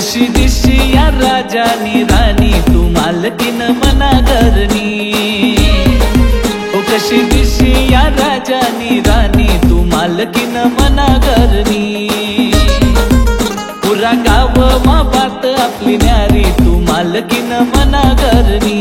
कशी दिशिया राजानी राणी तू मालकीन मना घरनी। ओ कशी दिशिया राजानी राणी तू मालकीन मना घरनी। पुरा गाव मा बात आपली न्यारी तू मालकीन मना घरनी।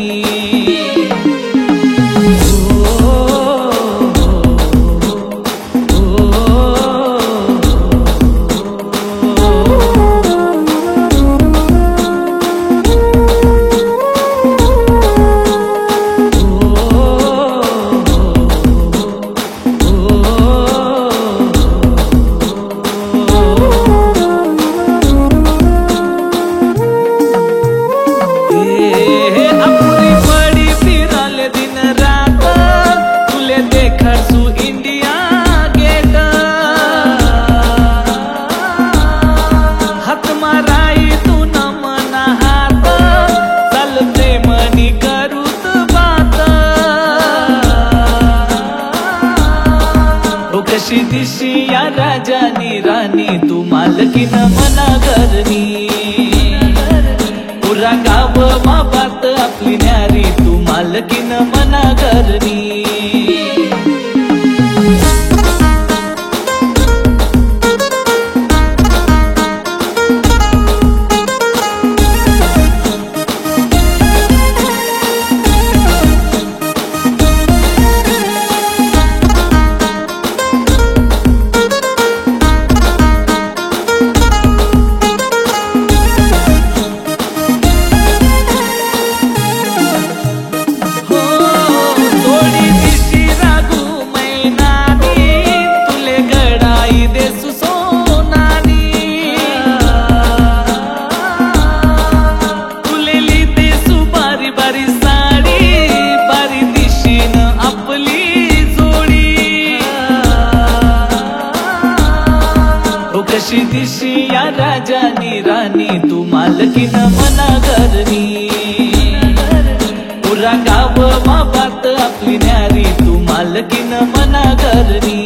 कशी दिशिया राजानी राणी तू मालकीन मना घरनी। पुरा गाव मा बात आपली न्यारी तू मालकीन मना घरनी। कशी दिशिया राजानी राणी तू मालकीन मना घरनी। पुरा गाव मा बात आपली न्यारी तू मालकीन मना घरनी।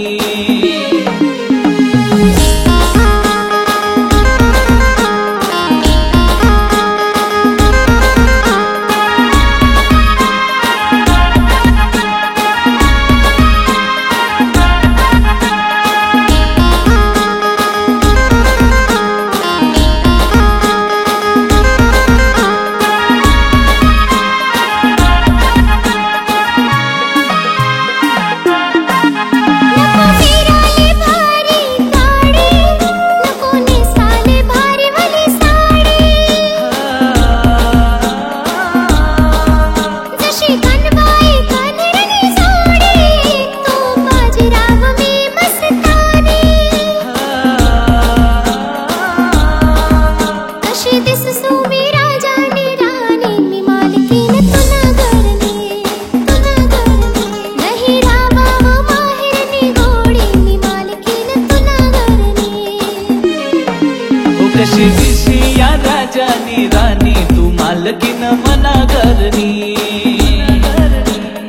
कशी दिशिया राजानी राणी तू मालकीन मना घरनी।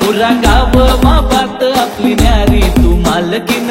पुरा गाव मा बात आपली न्यारी तू मालकीन